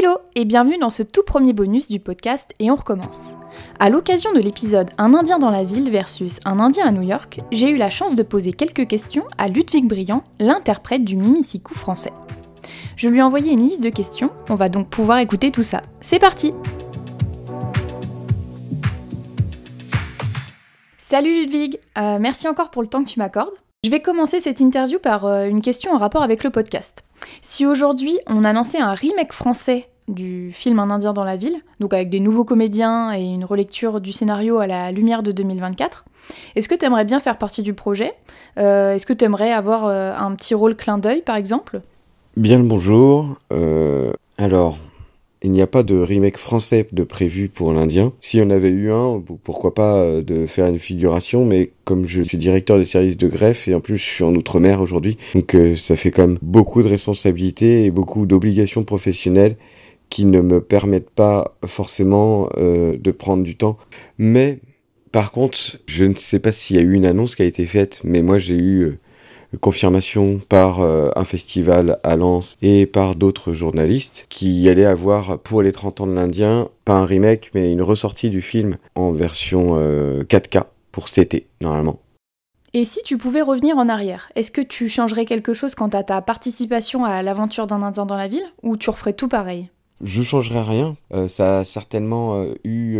Hello et bienvenue dans ce tout premier bonus du podcast Et on recommence. À l'occasion de l'épisode Un Indien dans la ville versus un Indien à New York, j'ai eu la chance de poser quelques questions à Ludwig Briand, l'interprète du Mimicikou français. Je lui ai envoyé une liste de questions, on va donc pouvoir écouter tout ça. C'est parti! Salut Ludwig, merci encore pour le temps que tu m'accordes. Je vais commencer cette interview par une question en rapport avec le podcast. Si aujourd'hui on annonçait un remake français du film Un Indien dans la ville, donc avec des nouveaux comédiens et une relecture du scénario à la lumière de 2024, est-ce que tu aimerais bien faire partie du projet ? Est-ce que tu aimerais avoir un petit rôle clin d'œil par exemple ? Bien le bonjour. Alors, il n'y a pas de remake français de prévu pour l'Indien. S'il y en avait eu un, pourquoi pas de faire une figuration, mais comme je suis directeur des services de greffe et en plus je suis en Outre-mer aujourd'hui, donc ça fait quand même beaucoup de responsabilités et beaucoup d'obligations professionnelles qui ne me permettent pas forcément de prendre du temps. Mais par contre, je ne sais pas s'il y a eu une annonce qui a été faite, mais moi j'ai eu confirmation par un festival à Lens et par d'autres journalistes qui allaient avoir pour les 30 ans de l'Indien, pas un remake mais une ressortie du film en version 4K pour cet été normalement. Et si tu pouvais revenir en arrière, est-ce que tu changerais quelque chose quant à ta participation à l'aventure d'un Indien dans la ville ou tu referais tout pareil ? Je changerais rien, ça a certainement eu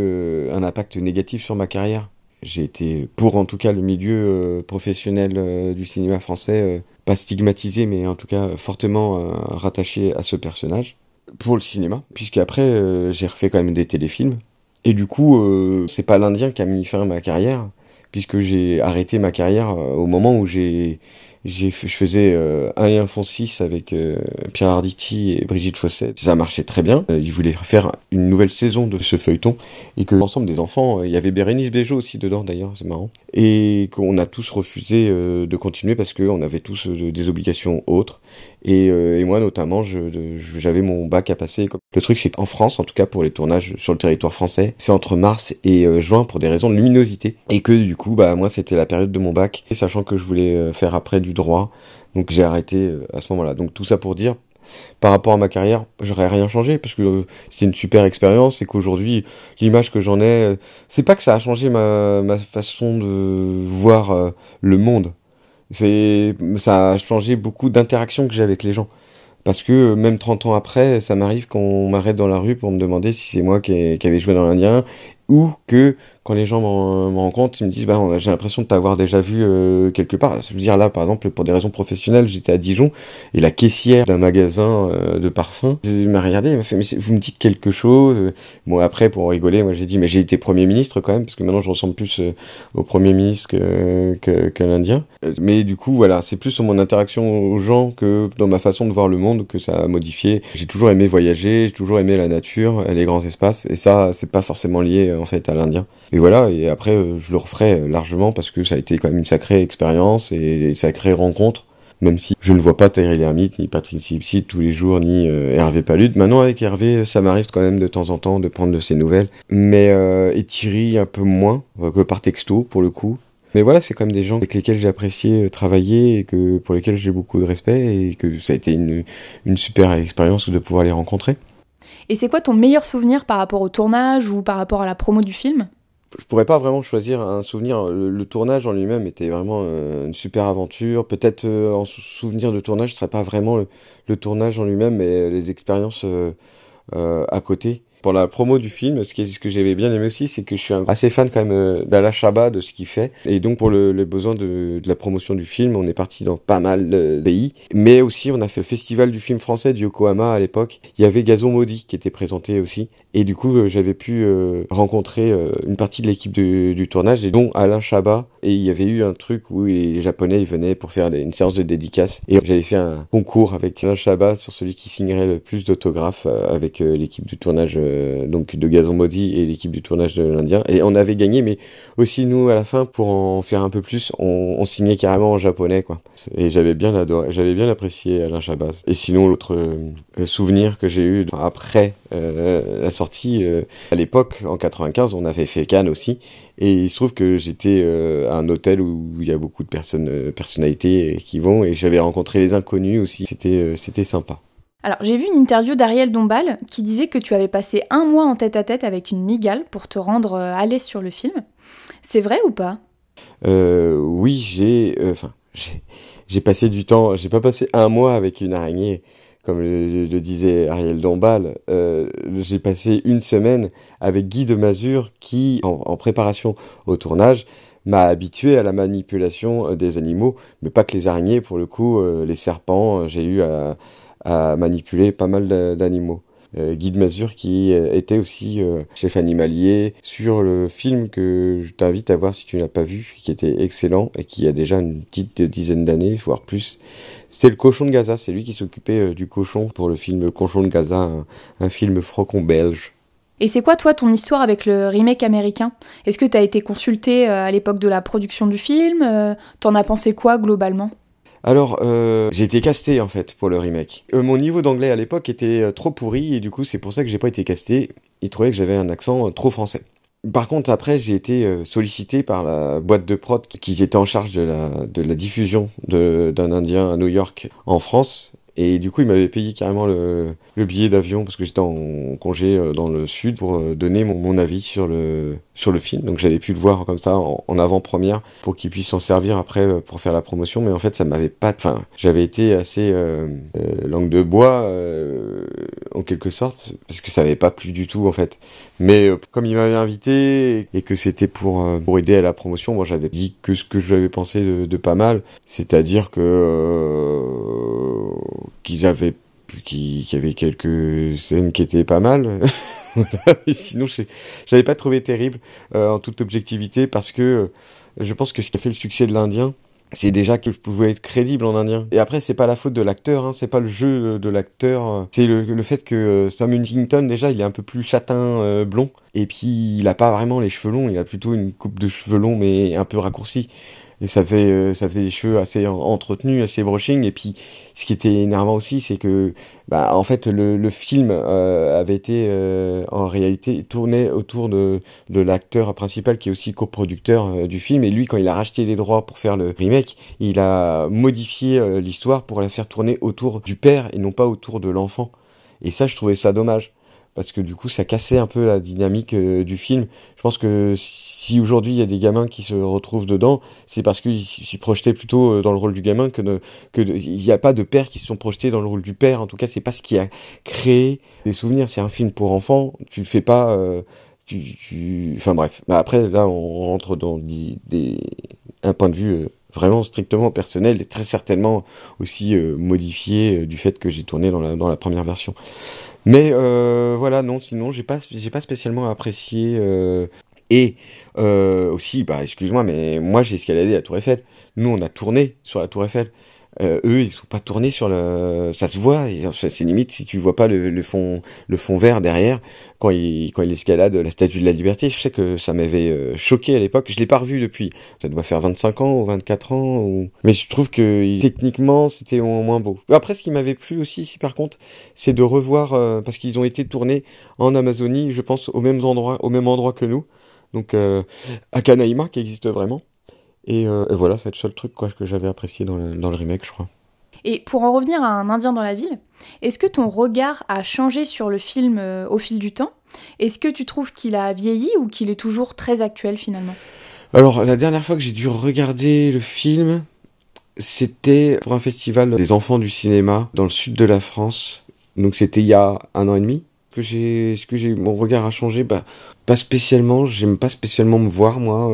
un impact négatif sur ma carrière. J'ai été, pour en tout cas le milieu professionnel du cinéma français, pas stigmatisé, mais en tout cas fortement rattaché à ce personnage, pour le cinéma, puisque après j'ai refait quand même des téléfilms, et du coup c'est pas l'Indien qui a mis fin à ma carrière, puisque j'ai arrêté ma carrière au moment où je faisais un et un font 6 avec Pierre Arditi et Brigitte Fosset. Ça marchait très bien. Ils voulaient faire une nouvelle saison de ce feuilleton et que l'ensemble des enfants, il y avait Bérénice Bejo aussi dedans d'ailleurs, c'est marrant. Et qu'on a tous refusé de continuer parce qu'on avait tous des obligations autres. Et moi notamment, j'avais mon bac à passer. Le truc c'est qu'en France, en tout cas pour les tournages sur le territoire français, c'est entre mars et juin pour des raisons de luminosité. Et que du coup, moi c'était la période de mon bac, et sachant que je voulais faire après du droit, donc j'ai arrêté à ce moment-là. Donc tout ça pour dire, par rapport à ma carrière, j'aurais rien changé parce que c'était une super expérience et qu'aujourd'hui, l'image que j'en ai, c'est pas que ça a changé ma façon de voir le monde. Ça a changé beaucoup d'interactions que j'ai avec les gens. Parce que même 30 ans après, ça m'arrive qu'on m'arrête dans la rue pour me demander si c'est moi qui avait joué dans l'Indien, ou que quand les gens me rencontrent, ils me disent j'ai l'impression de t'avoir déjà vu quelque part. Je veux dire là, par exemple, pour des raisons professionnelles, j'étais à Dijon et la caissière d'un magasin de parfums m'a regardé, elle m'a fait mais vous me dites quelque chose. Bon après pour rigoler, moi j'ai dit mais j'ai été Premier ministre quand même parce que maintenant je ressemble plus au Premier ministre qu'à l'Indien. Mais du coup voilà, c'est plus sur mon interaction aux gens que dans ma façon de voir le monde que ça a modifié. J'ai toujours aimé voyager, j'ai toujours aimé la nature, les grands espaces, et ça c'est pas forcément lié en fait à l'Indien. Et voilà, et après je le referai largement parce que ça a été quand même une sacrée expérience et une sacrée rencontre, même si je ne vois pas Thierry Lhermitte, ni Patrick Timsit tous les jours, ni Hervé Palude. Maintenant avec Hervé, ça m'arrive quand même de temps en temps de prendre de ses nouvelles, mais et Thierry un peu moins, que par texto pour le coup. Mais voilà, c'est quand même des gens avec lesquels j'ai apprécié travailler et pour lesquels j'ai beaucoup de respect et que ça a été une super expérience de pouvoir les rencontrer. Et c'est quoi ton meilleur souvenir par rapport au tournage ou par rapport à la promo du film ? Je pourrais pas vraiment choisir un souvenir. Le tournage en lui-même était vraiment une super aventure. Peut-être en souvenir de tournage, ce serait pas vraiment le tournage en lui-même, mais les expériences à côté. Pour la promo du film, ce que j'avais bien aimé aussi, c'est que je suis assez fan quand même d'Alain Chabat, de ce qu'il fait. Et donc pour les besoins de la promotion du film, on est parti dans pas mal de pays. Mais aussi, on a fait le festival du film français du Yokohama à l'époque. Il y avait Gazon Maudit qui était présenté aussi. Et du coup, j'avais pu rencontrer une partie de l'équipe du tournage, et dont Alain Chabat. Et il y avait eu un truc où les Japonais ils venaient pour faire une séance de dédicace. Et j'avais fait un concours avec Alain Chabat sur celui qui signerait le plus d'autographes avec l'équipe du tournage donc de Gazon Maudit et l'équipe du tournage de l'Indien. Et on avait gagné, mais aussi nous à la fin, pour en faire un peu plus, on signait carrément en japonais, quoi. Et j'avais bien apprécié Alain Chabat. Et sinon, l'autre souvenir que j'ai eu après la sortie, à l'époque, en 95, on avait fait Cannes aussi. Et il se trouve que j'étais à un hôtel où il y a beaucoup de personnalités qui vont, et j'avais rencontré les inconnus aussi. C'était sympa. Alors, j'ai vu une interview d'Ariel Dombal qui disait que tu avais passé 1 mois en tête-à-tête avec une mygale pour te rendre à l'aise sur le film. C'est vrai ou pas ? Oui, j'ai passé du temps. J'ai pas passé 1 mois avec une araignée, comme le disait Ariel Dombal. J'ai passé 1 semaine avec Guy de Mazure qui, en préparation au tournage, m'a habitué à la manipulation des animaux, mais pas que les araignées, pour le coup, les serpents, j'ai eu à manipuler pas mal d'animaux. Guy de Mazure qui était aussi chef animalier sur le film que je t'invite à voir si tu l'as pas vu, qui était excellent et qui a déjà une petite dizaine d'années, voire plus. C'est le cochon de Gaza, c'est lui qui s'occupait du cochon pour le film Cochon de Gaza, un film franco-belge. Et c'est quoi, toi, ton histoire avec le remake américain ? Est-ce que t'as été consulté à l'époque de la production du film ? T'en as pensé quoi, globalement ? Alors, j'ai été casté en fait pour le remake. Mon niveau d'anglais à l'époque était trop pourri et du coup c'est pour ça que j'ai pas été casté. Ils trouvaient que j'avais un accent trop français. Par contre après j'ai été sollicité par la boîte de prod qui était en charge de la diffusion d'un Indien à New York en France. Et du coup, il m'avait payé carrément le billet d'avion parce que j'étais en congé dans le sud pour donner mon avis sur le film. Donc j'avais pu le voir comme ça en avant-première pour qu'il puisse s'en servir après pour faire la promotion. Mais en fait, ça m'avait pas... Enfin, j'avais été assez langue de bois en quelque sorte parce que ça m'avait pas plu du tout en fait. Mais comme il m'avait invité et que c'était pour aider à la promotion, moi j'avais dit que ce que j'avais pensé de pas mal. C'est-à-dire que... qu'il y avait quelques scènes qui étaient pas mal. Et sinon, j'avais pas trouvé terrible en toute objectivité parce que je pense que ce qui a fait le succès de l'Indien, c'est déjà que je pouvais être crédible en indien. Et après, c'est pas la faute de l'acteur, hein, c'est pas le jeu de l'acteur, c'est le fait que Sam Huntington, déjà, il est un peu plus châtain blond, et puis il a pas vraiment les cheveux longs, il a plutôt une coupe de cheveux longs mais un peu raccourcie. Et ça faisait des cheveux assez entretenus, assez brushing. Et puis, ce qui était énervant aussi, c'est que, en fait, le film avait été en réalité tourné autour de l'acteur principal qui est aussi coproducteur du film. Et lui, quand il a racheté les droits pour faire le remake, il a modifié l'histoire pour la faire tourner autour du père et non pas autour de l'enfant. Et ça, je trouvais ça dommage. Parce que du coup, ça cassait un peu la dynamique du film. Je pense que si aujourd'hui il y a des gamins qui se retrouvent dedans, c'est parce qu'ils s'y projetaient plutôt dans le rôle du gamin il n'y a pas de pères qui se sont projetés dans le rôle du père. En tout cas, c'est pas ce qui a créé des souvenirs. C'est un film pour enfants. Tu le fais pas. Enfin bref. Après, là, on rentre dans un point de vue vraiment strictement personnel et très certainement aussi modifié du fait que j'ai tourné dans la première version. Mais voilà, non, sinon j'ai pas spécialement apprécié et aussi, excuse-moi, mais moi j'ai escaladé la Tour Eiffel. Nous on a tourné sur la Tour Eiffel. Eux ils sont pas tournés sur ça se voit, et c'est limite si tu vois pas le fond vert derrière quand il escalade la Statue de la Liberté. Je sais que ça m'avait choqué à l'époque. Je l'ai pas revu depuis. Ça doit faire 25 ans ou 24 ans mais je trouve que techniquement c'était au moins beau. Après, ce qui m'avait plu aussi ici par contre, c'est de revoir parce qu'ils ont été tournés en Amazonie, je pense au même endroit que nous. Donc à Canaima qui existe vraiment. Et voilà, c'est le seul truc que j'avais apprécié dans le remake, je crois. Et pour en revenir à Un Indien dans la ville, est-ce que ton regard a changé sur le film au fil du temps ? Est-ce que tu trouves qu'il a vieilli ou qu'il est toujours très actuel finalement ? Alors, la dernière fois que j'ai dû regarder le film, c'était pour un festival des enfants du cinéma dans le sud de la France. Donc c'était il y a 1 an et demi. Mon regard a changé, pas spécialement, j'aime pas spécialement me voir, moi,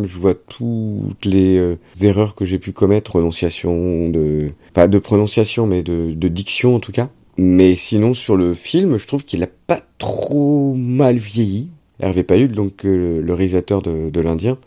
je vois toutes les erreurs que j'ai pu commettre, pas de prononciation, mais de diction en tout cas. Mais sinon, sur le film, je trouve qu'il a pas trop mal vieilli. Hervé Pallude, donc le réalisateur de l'Indien,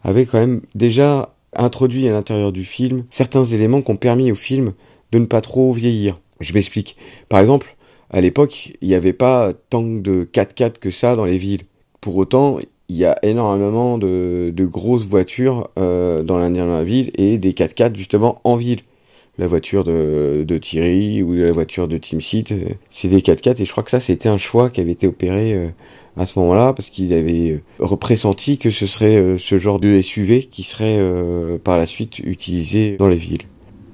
avait quand même déjà introduit à l'intérieur du film certains éléments qui ont permis au film de ne pas trop vieillir. Je m'explique. Par exemple, à l'époque, il n'y avait pas tant de 4x4 que ça dans les villes. Pour autant, il y a énormément de grosses voitures dans l'Indien dans la ville et des 4x4 justement en ville. La voiture de Thierry ou la voiture de Team Seat, c'est des 4x4 et je crois que ça c'était un choix qui avait été opéré à ce moment-là parce qu'il avait pressenti que ce serait ce genre de SUV qui serait par la suite utilisé dans les villes.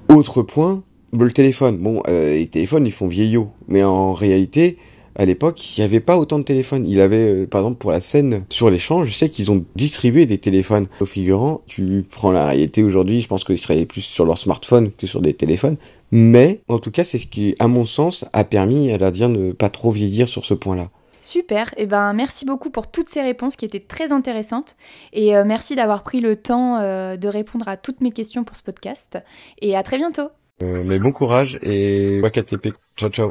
Autre point, Le téléphone, bon, les téléphones, ils font vieillot. Mais en réalité, à l'époque, il n'y avait pas autant de téléphones. Il avait, par exemple, pour la scène sur les champs, je sais qu'ils ont distribué des téléphones aux figurants. Tu prends la réalité aujourd'hui, je pense qu'ils seraient plus sur leur smartphone que sur des téléphones. Mais, en tout cas, c'est ce qui, à mon sens, a permis à l'Indien de ne pas trop vieillir sur ce point-là. Super, et ben merci beaucoup pour toutes ces réponses qui étaient très intéressantes et merci d'avoir pris le temps de répondre à toutes mes questions pour ce podcast et à très bientôt. Mais bon courage et KTP. Ciao ciao.